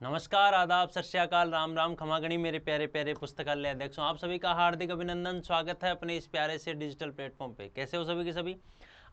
नमस्कार, आदाब, सत श्री अकाल, राम राम, खमागणी मेरे प्यारे प्यारे पुस्तकालय अध्यक्षों, आप सभी का हार्दिक अभिनंदन। स्वागत है अपने इस प्यारे से डिजिटल प्लेटफॉर्म पे। कैसे हो सभी के सभी?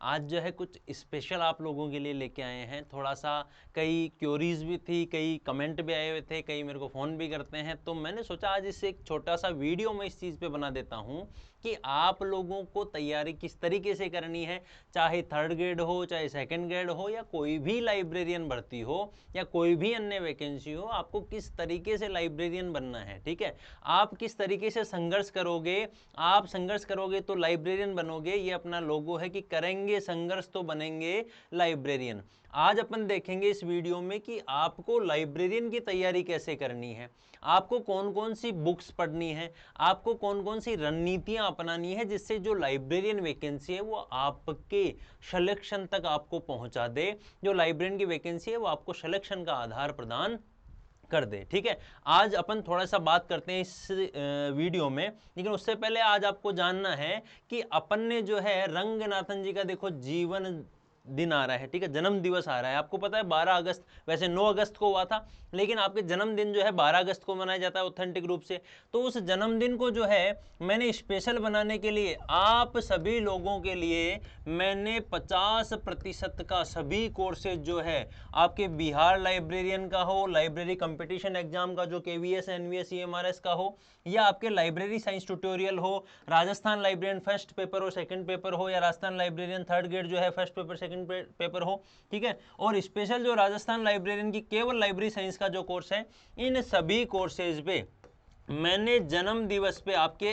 आज जो है कुछ स्पेशल आप लोगों के लिए लेके आए हैं। थोड़ा सा कई क्योरीज भी थी, कई कमेंट भी आए हुए थे, कई मेरे को फ़ोन भी करते हैं, तो मैंने सोचा आज इससे एक छोटा सा वीडियो मैं इस चीज़ पे बना देता हूँ कि आप लोगों को तैयारी किस तरीके से करनी है। चाहे थर्ड ग्रेड हो, चाहे सेकंड ग्रेड हो, या कोई भी लाइब्रेरियन भर्ती हो, या कोई भी अन्य वैकेंसी हो, आपको किस तरीके से लाइब्रेरियन बनना है। ठीक है, आप किस तरीके से संघर्ष करोगे, आप संघर्ष करोगे तो लाइब्रेरियन बनोगे। ये अपना लोगो है कि करेंगे संघर्ष तो बनेंगे लाइब्रेरियन। आज अपन देखेंगे इस वीडियो में कि आपको लाइब्रेरियन की तैयारी कैसे करनी है, आपको कौन कौन सी बुक्स पढ़नी है, आपको कौन कौन सी रणनीतियां अपनानी है, जिससे जो लाइब्रेरियन वैकेंसी है वो आपके सिलेक्शन तक आपको पहुंचा दे। जो लाइब्रेरियन की वैकेंसी है वो आपको सिलेक्शन का आधार प्रदान कर दे। ठीक है, आज अपन थोड़ा सा बात करते हैं इस वीडियो में, लेकिन उससे पहले आज आपको जानना है कि अपन ने जो है रंगनाथन जी का देखो जीवन दिन आ रहा है। ठीक है, जन्म दिवस आ रहा है। आपको पता है 12 अगस्त, वैसे 9 अगस्त को हुआ था, लेकिन आपके जन्मदिन जो है 12 अगस्त को मनाया जाता है ऑथेंटिक रूप से। तो उस जन्मदिन को जो है मैंने स्पेशल बनाने के लिए आप सभी लोगों के लिए मैंने 50% का सभी कोर्सेज जो है आपके बिहार लाइब्रेरियन का हो, लाइब्रेरी कंपटीशन एग्जाम का जो KVS NVS EMRS का हो, या आपके लाइब्रेरी साइंस ट्यूटोरियल हो, राजस्थान लाइब्रेरियन फर्स्ट पेपर हो, सेकंड पेपर हो, या राजस्थान लाइब्रेरियन थर्ड ग्रेड जो है फर्स्ट पेपर सेकंड पेपर हो। ठीक है, और स्पेशल जो राजस्थान लाइब्रेरियन की केवल लाइब्रेरी साइंस का जो कोर्स है, इन सभी कोर्सेज पे मैंने जन्म दिवस पे आपके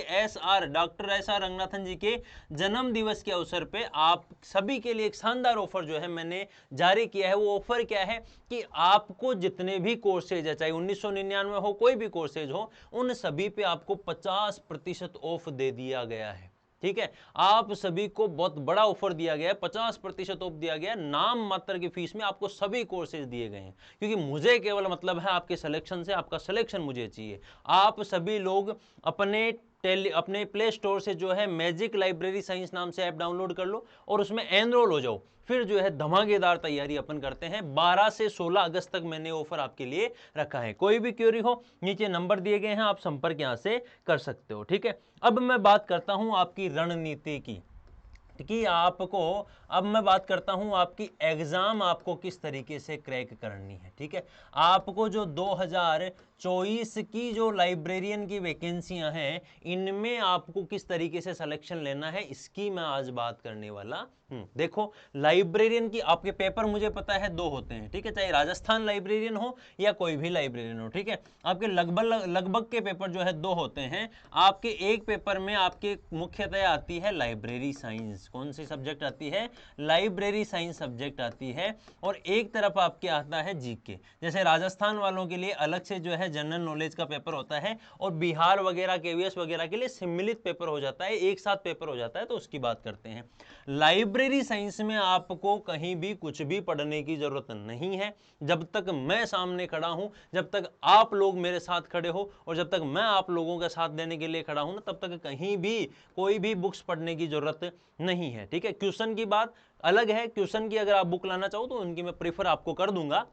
डॉक्टर SR रंगनाथन जी के जन्म दिवस के अवसर पे आप सभी के लिए एक शानदार ऑफर जो है मैंने जारी किया है। वो ऑफर क्या है कि आपको जितने भी कोर्सेज है, चाहे 1999 हो, कोई भी कोर्सेज हो, उन सभी पे आपको 50% ऑफ दे दिया गया है। ठीक है, आप सभी को बहुत बड़ा ऑफर दिया गया है, 50% ऑफ दिया गया है। नाम मात्र की फीस में आपको सभी कोर्सेज दिए गए हैं, क्योंकि मुझे केवल मतलब है आपके सिलेक्शन से, आपका सिलेक्शन मुझे चाहिए। आप सभी लोग अपने प्ले स्टोर से जो है मैजिक लाइब्रेरी साइंस नाम से ऐप डाउनलोड कर लो और उसमें एनरोल हो जाओ। फिर जो है धमाकेदार तैयारी अपन करते हैं। 12 से 16 अगस्त तक मैंने ऑफर आपके लिए रखा है। कोई भी क्वेरी हो, नीचे नंबर दिए गए हैं, आप संपर्क यहां से कर सकते हो। ठीक है, अब मैं बात करता हूं आपकी रणनीति की, कि आपको, अब मैं बात करता हूं आपकी एग्जाम आपको किस तरीके से क्रैक करनी है। ठीक है, आपको जो 2024 की जो लाइब्रेरियन की वैकेंसियां हैं, इनमें आपको किस तरीके से सिलेक्शन लेना है, इसकी मैं आज बात करने वाला हूं। देखो, लाइब्रेरियन की आपके पेपर मुझे पता है 2 होते हैं। ठीक है, चाहे राजस्थान लाइब्रेरियन हो या कोई भी लाइब्रेरियन हो। ठीक है, आपके लगभग के पेपर जो है 2 होते हैं। आपके एक पेपर में आपके मुख्यतः आती है लाइब्रेरी साइंस। कौन सी सब्जेक्ट आती है? लाइब्रेरी साइंस सब्जेक्ट आती है। और एक तरफ आपके आता है जीके। जैसे राजस्थान वालों के लिए अलग से जो है जनरल नॉलेज का पेपर होता है, और बिहार वगैरह KVS वगैरह के लिए सम्मिलित पेपर हो जाता है, एक साथ पेपर हो जाता है, तो उसकी बात करते हैं। लाइब्रेरी साइंस में आपको कहीं भी कुछ भी पढ़ने की जरूरत नहीं है। जब तक मैं सामने खड़ा हूं, जब तक आप लोग मेरे साथ खड़े हो, और जब तक मैं आप लोगों का साथ देने के लिए खड़ा हूं ना, तब तक कहीं भी कोई भी बुक्स पढ़ने की जरूरत नहीं है। ठीक है, क्वेश्चन की बात अलग है। क्वेश्चन की अगर आप बुक लाना चाहो तो उनकी मैं प्रीफर आपको कर दूंगा।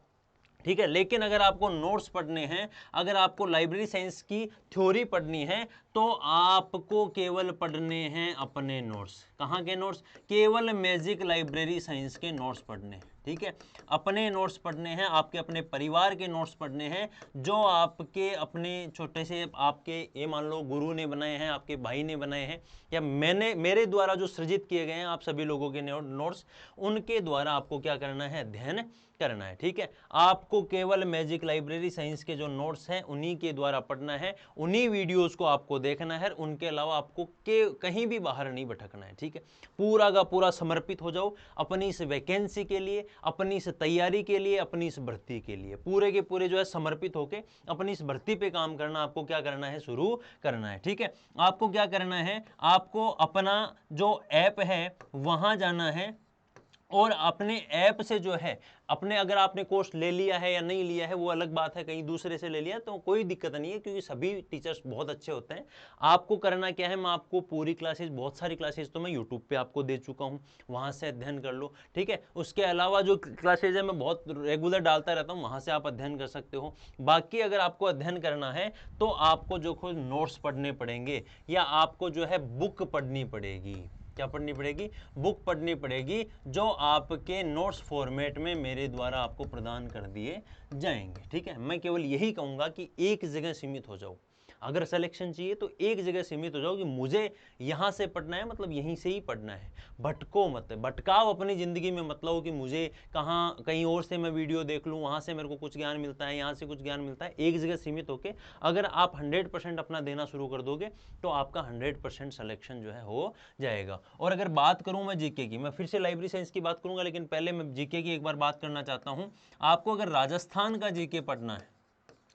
ठीक है, लेकिन अगर आपको नोट्स पढ़ने हैं, अगर आपको लाइब्रेरी साइंस की थ्योरी पढ़नी है, तो आपको केवल पढ़ने हैं अपने नोट्स। कहाँ के नोट्स? केवल मैजिक लाइब्रेरी साइंस के नोट्स पढ़ने हैं। ठीक है, अपने नोट्स पढ़ने हैं, आपके अपने परिवार के नोट्स पढ़ने हैं, जो आपके अपने छोटे से आपके ये मान लो गुरु ने बनाए हैं, आपके भाई ने बनाए हैं, या मेरे द्वारा जो सृजित किए गए हैं आप सभी लोगों के नोट्स, उनके द्वारा आपको क्या करना है? अध्ययन करना है। ठीक है, आपको केवल मैजिक लाइब्रेरी साइंस के जो नोट्स हैं उन्हीं के द्वारा पढ़ना है, उन्हीं वीडियोस को आपको देखना है, उनके अलावा आपको कहीं भी बाहर नहीं भटकना है। ठीक है, पूरा का पूरा समर्पित हो जाओ अपनी इस वैकेंसी के लिए, अपनी इस तैयारी के लिए, अपनी इस भर्ती के लिए। पूरे के पूरे जो है समर्पित होके अपनी इस भर्ती पे काम करना आपको क्या करना है? शुरू करना है। ठीक है, आपको क्या करना है? आपको अपना जो ऐप है वहां जाना है, और अपने ऐप से जो है अपने अगर आपने कोर्स ले लिया है या नहीं लिया है वो अलग बात है, कहीं दूसरे से ले लिया तो कोई दिक्कत नहीं है, क्योंकि सभी टीचर्स बहुत अच्छे होते हैं। आपको करना क्या है, मैं आपको पूरी क्लासेस, बहुत सारी क्लासेस तो मैं यूट्यूब पे आपको दे चुका हूँ, वहाँ से अध्ययन कर लो, ठीक है। उसके अलावा जो क्लासेज है मैं बहुत रेगुलर डालता रहता हूँ, वहाँ से आप अध्ययन कर सकते हो। बाकी अगर आपको अध्ययन करना है तो आपको जो खुद नोट्स पढ़ने पड़ेंगे या आपको जो है बुक पढ़नी पड़ेगी। क्या पढ़नी पड़ेगी? बुक पढ़नी पड़ेगी, जो आपके नोट्स फॉर्मेट में मेरे द्वारा आपको प्रदान कर दिए जाएंगे, ठीक है। मैं केवल यही कहूँगा कि एक जगह सीमित हो जाओ, अगर सिलेक्शन चाहिए तो एक जगह सीमित हो जाओ कि मुझे यहाँ से पढ़ना है, मतलब यहीं से ही पढ़ना है। भटको मत, भटकाव अपनी ज़िंदगी में मत लो कि मुझे कहाँ कहीं और से मैं वीडियो देख लूँ, वहाँ से मेरे को कुछ ज्ञान मिलता है, यहाँ से कुछ ज्ञान मिलता है। एक जगह सीमित होकर अगर आप 100% अपना देना शुरू कर दोगे तो आपका 100% सिलेक्शन जो है हो जाएगा। और अगर बात करूँ मैं जीके की, मैं फिर से लाइब्रेरी साइंस की बात करूँगा, लेकिन पहले मैं जीके की एक बार बात करना चाहता हूँ। आपको अगर राजस्थान का जीके पढ़ना है,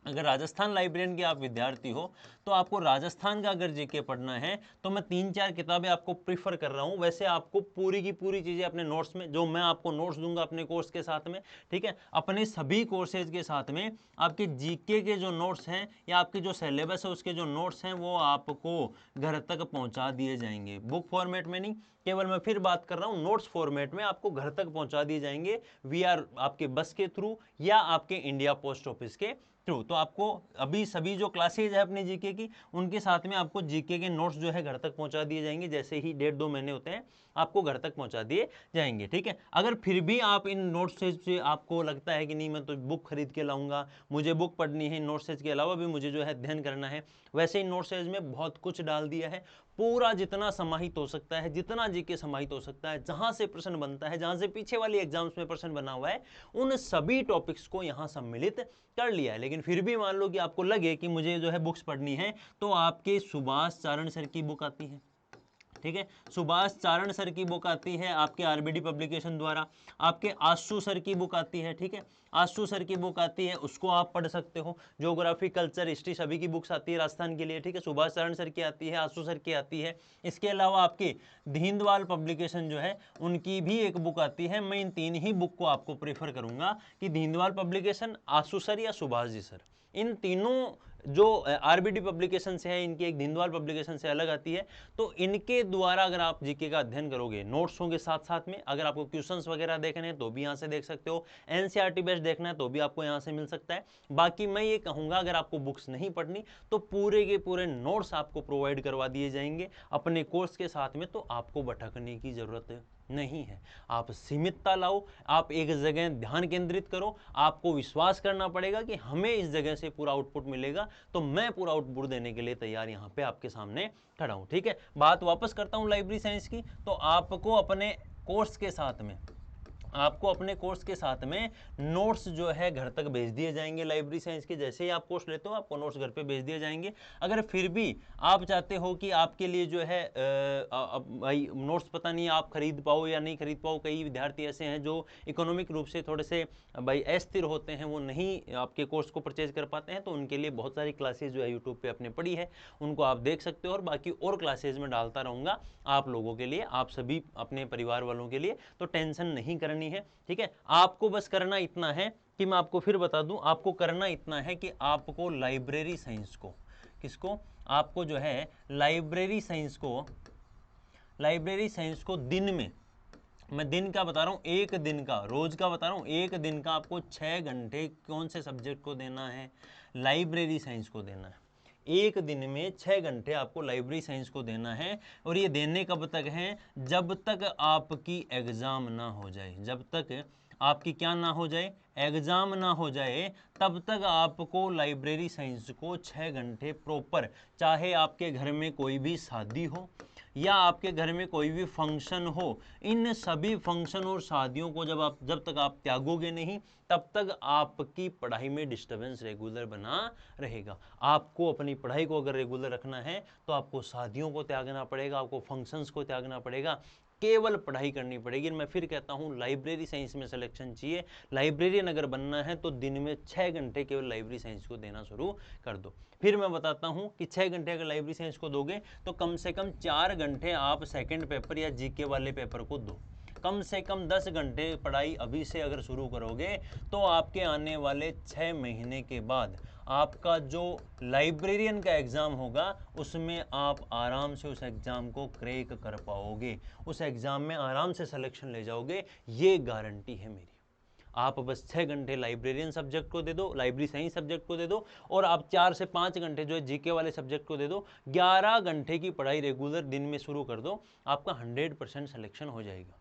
अगर राजस्थान लाइब्रेरियन के आप विद्यार्थी हो तो आपको राजस्थान का अगर जीके पढ़ना है तो मैं 3-4 किताबें आपको प्रीफर कर रहा हूं। वैसे आपको पूरी की पूरी चीज़ें अपने नोट्स में, जो मैं आपको नोट्स दूंगा अपने कोर्स के साथ में, ठीक है, अपने सभी कोर्सेज के साथ में आपके जीके के जो नोट्स हैं या आपके जो सिलेबस है उसके जो नोट्स हैं वो आपको घर तक पहुंचा दिए जाएंगे। बुक फॉर्मेट में नहीं, केवल मैं फिर बात कर रहा हूँ नोट्स फॉर्मेट में आपको घर तक पहुंचा दिए जाएंगे, वीआर आपके बस के थ्रू या आपके इंडिया पोस्ट ऑफिस के थ्रू। तो आपको अभी सभी जो क्लासेज है अपने जीके की, उनके साथ में आपको जीके के नोट्स जो है घर तक पहुंचा दिए जाएंगे। जैसे ही 1.5-2 महीने होते हैं आपको घर तक पहुंचा दिए जाएंगे, ठीक है। अगर फिर भी आप इन नोट्स से आपको लगता है कि नहीं मैं तो बुक खरीद के लाऊंगा, मुझे बुक पढ़नी है, नोट्स के अलावा भी मुझे जो है अध्ययन करना है, वैसे ही नोट्स में बहुत कुछ डाल दिया है। पूरा जितना समाहित हो सकता है, जितना जीके समाहित हो सकता है, जहां से प्रश्न बनता है, जहां से पीछे वाली एग्जाम्स में प्रश्न बना हुआ है, उन सभी टॉपिक्स को यहां सम्मिलित कर लिया है। लेकिन फिर भी मान लो कि आपको लगे कि मुझे जो है बुक्स पढ़नी है, तो आपके सुभाष चारण सर की बुक आती है, ठीक है, सुभाष चारण सर की बुक आती है आपके आरबीडी पब्लिकेशन द्वारा। आपके आशु सर की बुक आती है, ठीक है, आशु सर की बुक आती है, उसको आप पढ़ सकते हो। ज्योग्राफी, कल्चर, हिस्ट्री सभी की बुक्स आती है राजस्थान के लिए, ठीक है। सुभाष चारण सर की आती है, आशु सर की आती है। इसके अलावा आपकी दीनदयाल पब्लिकेशन जो है उनकी भी एक बुक आती है। मैं इन 3 ही बुक को आपको प्रेफर करूंगा कि दीनदयाल पब्लिकेशन, आशु सर या सुभाष जी सर, इन तीनों जो आरबीडी पब्लिकेशन से है, इनकी एक दीनदयाल पब्लिकेशन से अलग आती है। तो इनके द्वारा अगर आप जीके का अध्ययन करोगे, नोट्स होंगे साथ साथ में, अगर आपको क्वेश्चंस वगैरह देखने हैं तो भी यहाँ से देख सकते हो, एनसीईआरटी बेस्ड देखना है तो भी आपको यहाँ से मिल सकता है। बाकी मैं ये कहूँगा अगर आपको बुक्स नहीं पढ़नी तो पूरे के पूरे नोट्स आपको प्रोवाइड करवा दिए जाएंगे अपने कोर्स के साथ में, तो आपको भटकने की जरूरत नहीं है। आप सीमितता लाओ, आप एक जगह ध्यान केंद्रित करो, आपको विश्वास करना पड़ेगा कि हमें इस जगह से पूरा आउटपुट मिलेगा, तो मैं पूरा आउटपुट देने के लिए तैयार यहाँ पे आपके सामने खड़ा हूँ, ठीक है। बात वापस करता हूँ लाइब्रेरी साइंस की, तो आपको अपने कोर्स के साथ में, आपको अपने कोर्स के साथ में नोट्स जो है घर तक भेज दिए जाएंगे लाइब्रेरी साइंस के। जैसे ही आप कोर्स लेते हो आपको नोट्स घर पे भेज दिए जाएंगे। अगर फिर भी आप चाहते हो कि आपके लिए जो है भाई नोट्स पता नहीं आप खरीद पाओ या नहीं खरीद पाओ, कई विद्यार्थी ऐसे हैं जो इकोनॉमिक रूप से थोड़े से भाई अस्थिर होते हैं, वो नहीं आपके कोर्स को परचेज कर पाते हैं, तो उनके लिए बहुत सारी क्लासेज जो है यूट्यूब पर अपने पड़ी है, उनको आप देख सकते हो। और बाकी और क्लासेज में डालता रहूँगा आप लोगों के लिए, आप सभी अपने परिवार वालों के लिए, तो टेंशन नहीं करनी है, ठीक है। आपको बस करना इतना है कि मैं आपको फिर बता दूं, आपको करना इतना है कि आपको लाइब्रेरी साइंस को, किसको, आपको जो है लाइब्रेरी साइंस को दिन में, मैं दिन का बता रहा हूं, एक दिन का, रोज का बता रहा हूं, एक दिन का आपको 6 घंटे कौन से सब्जेक्ट को देना है, लाइब्रेरी साइंस को देना है। एक दिन में 6 घंटे आपको लाइब्रेरी साइंस को देना है। और ये देने कब तक है, जब तक आपकी एग्जाम ना हो जाए, जब तक आपकी क्या ना हो जाए, एग्जाम ना हो जाए, तब तक आपको लाइब्रेरी साइंस को 6 घंटे प्रॉपर, चाहे आपके घर में कोई भी शादी हो या आपके घर में कोई भी फंक्शन हो, इन सभी फंक्शन और शादियों को जब तक आप त्यागोगे नहीं, तब तक आपकी पढ़ाई में डिस्टर्बेंस रेगुलर बना रहेगा। आपको अपनी पढ़ाई को अगर रेगुलर रखना है तो आपको शादियों को त्यागना पड़ेगा, आपको फंक्शंस को त्यागना पड़ेगा, केवल पढ़ाई करनी पड़ेगी। मैं फिर कहता हूँ लाइब्रेरी साइंस में सिलेक्शन चाहिए, लाइब्रेरियन अगर बनना है तो दिन में 6 घंटे केवल लाइब्रेरी साइंस को देना शुरू कर दो। फिर मैं बताता हूँ कि 6 घंटे अगर लाइब्रेरी साइंस को दोगे तो कम से कम 4 घंटे आप सेकंड पेपर या जीके वाले पेपर को दो। कम से कम 10 घंटे पढ़ाई अभी से अगर शुरू करोगे तो आपके आने वाले 6 महीने के बाद आपका जो लाइब्रेरियन का एग्ज़ाम होगा उसमें आप आराम से उस एग्ज़ाम को क्रैक कर पाओगे, उस एग्ज़ाम में आराम से सिलेक्शन ले जाओगे, ये गारंटी है मेरी। आप बस 6 घंटे लाइब्रेरियन सब्जेक्ट को दे दो, लाइब्रेरी साइंस सब्जेक्ट को दे दो, और आप 4 से 5 घंटे जो है जीके वाले सब्जेक्ट को दे दो। 11 घंटे की पढ़ाई रेगुलर दिन में शुरू कर दो, आपका 100% सिलेक्शन हो जाएगा।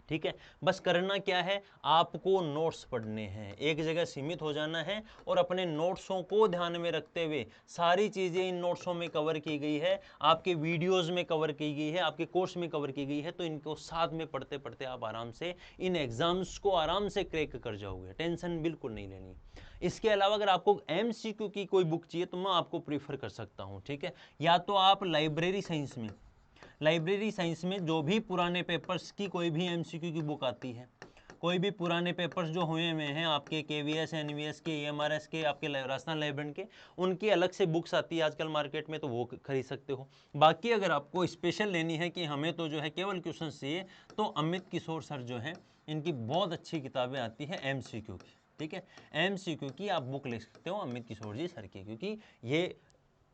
ठीक है, बस करना क्या है, आपको नोट्स पढ़ने हैं, एक जगह सीमित हो जाना है और अपने नोट्सों को ध्यान में रखते हुए सारी चीज़ें इन नोट्सों में कवर की गई है, आपके वीडियोस में कवर की गई है, आपके कोर्स में कवर की गई है, तो इनको साथ में पढ़ते पढ़ते आप आराम से इन एग्जाम्स को आराम से क्रैक कर जाओगे, टेंशन बिल्कुल नहीं लेनी। इसके अलावा अगर आपको MCQ की कोई बुक चाहिए तो मैं आपको प्रीफर कर सकता हूँ। ठीक है, या तो आप लाइब्रेरी साइंस में जो भी पुराने पेपर्स की कोई भी MCQ की बुक आती है, कोई भी पुराने पेपर्स जो हुए हुए हैं आपके KVS, NVS के, EMRS के, आपके राजस्थान लाइब्रेरी के, उनकी अलग से बुक्स आती है आजकल मार्केट में, तो वो खरीद सकते हो। बाकी अगर आपको स्पेशल लेनी है कि हमें तो जो है केवल क्वेश्चन चाहिए, तो अमित किशोर सर जो हैं इनकी बहुत अच्छी किताबें आती हैं MCQ की। ठीक है, MCQ की आप बुक ले सकते हो अमित किशोर जी सर की, क्योंकि ये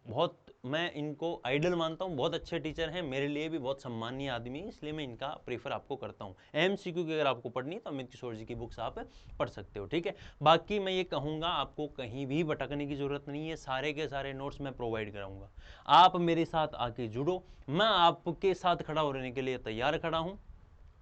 बहुत, मैं इनको आइडल मानता हूँ, बहुत अच्छे टीचर हैं, मेरे लिए भी बहुत सम्मानीय आदमी है, इसलिए मैं इनका प्रेफर आपको करता हूँ। MCQ की अगर आपको पढ़नी है तो अमित किशोर जी की बुक्स आप पढ़ सकते हो। ठीक है, बाकी मैं ये कहूँगा आपको कहीं भी भटकने की जरूरत नहीं है, सारे के सारे नोट्स मैं प्रोवाइड कराऊंगा। आप मेरे साथ आके जुड़ो, मैं आपके साथ खड़ा होने के लिए तैयार खड़ा हूँ,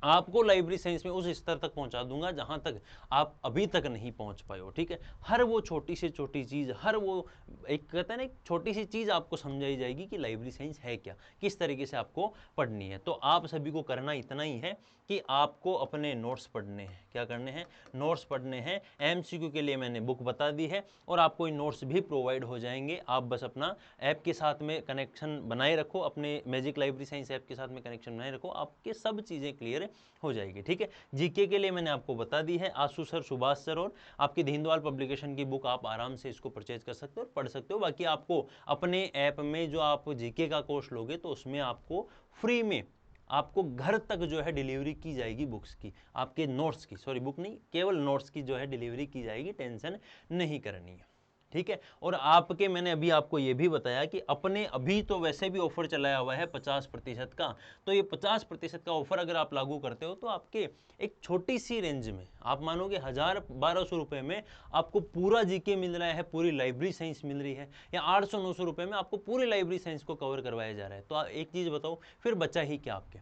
आपको लाइब्रेरी साइंस में उस स्तर तक पहुंचा दूंगा जहां तक आप अभी तक नहीं पहुंच पाए हो। ठीक है, हर वो छोटी से छोटी चीज़, हर वो एक कहते हैं ना, एक छोटी सी चीज़ आपको समझाई जाएगी कि लाइब्रेरी साइंस है क्या, किस तरीके से आपको पढ़नी है। तो आप सभी को करना इतना ही है कि आपको अपने नोट्स पढ़ने हैं। क्या करने हैं? नोट्स पढ़ने हैं। MCQ के लिए मैंने बुक बता दी है और आपको इन नोट्स भी प्रोवाइड हो जाएंगे। आप बस अपना ऐप के साथ में कनेक्शन बनाए रखो, अपने मैजिक लाइब्रेरी साइंस ऐप के साथ में कनेक्शन बनाए रखो, आपके सब चीज़ें क्लियर हो जाएगी। ठीक है, जीके के लिए मैंने आपको बता दी है, आशु सर, सुभाष सर और आपकी दीनदयाल पब्लिकेशन की बुक आप आराम से इसको परचेज कर सकते हो और पढ़ सकते हो। बाकी आपको अपने ऐप में जो आप जीके का कोर्स लोगे तो उसमें आपको फ्री में आपको घर तक जो है डिलीवरी की जाएगी बुक्स की, आपके नोट्स की, सॉरी बुक नहीं, केवल नोट्स की जो है डिलीवरी की जाएगी, टेंशन नहीं करनी है। ठीक है, और आपके मैंने अभी आपको ये भी बताया कि अपने अभी तो वैसे भी ऑफर चलाया हुआ है 50% का, तो ये 50% का ऑफर अगर आप लागू करते हो तो आपके एक छोटी सी रेंज में, आप मानोगे 1000-1200 रुपये में आपको पूरा जीके मिल रहा है, पूरी लाइब्रेरी साइंस मिल रही है, या 800-900 रुपये में आपको पूरी लाइब्रेरी साइंस को कवर करवाया जा रहा है। तो एक चीज़ बताओ, फिर बचा ही क्या आपके?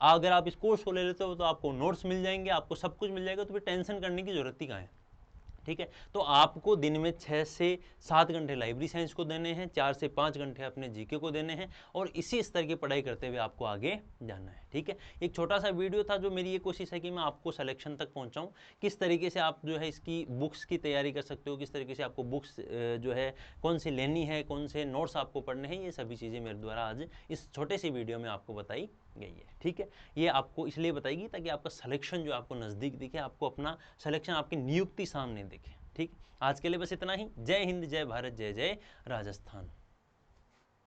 अगर आप इस कोर्स को ले लेते हो तो आपको नोट्स मिल जाएंगे, आपको सब कुछ मिल जाएगा, तो फिर टेंशन करने की जरूरत ही कहाँ है? ठीक है, तो आपको दिन में 6 से 7 घंटे लाइब्रेरी साइंस को देने हैं, 4 से 5 घंटे अपने जीके को देने हैं, और इसी स्तर की पढ़ाई करते हुए आपको आगे जाना है। ठीक है, एक छोटा सा वीडियो था जो मेरी ये कोशिश है कि मैं आपको सिलेक्शन तक पहुंचाऊं, किस तरीके से आप जो है इसकी बुक्स की तैयारी कर सकते हो, किस तरीके से आपको बुक्स जो है कौन सी लेनी है, कौन से नोट्स आपको पढ़ने हैं, ये सभी चीज़ें मेरे द्वारा आज इस छोटे सी वीडियो में आपको बताई गई है। ठीक है, ये आपको इसलिए बताएगी ताकि आपका सिलेक्शन जो आपको नज़दीक दिखे, आपको अपना सिलेक्शन, आपकी नियुक्ति सामने दिखे। ठीक, आज के लिए बस इतना ही। जय हिंद, जय भारत, जय जय राजस्थान।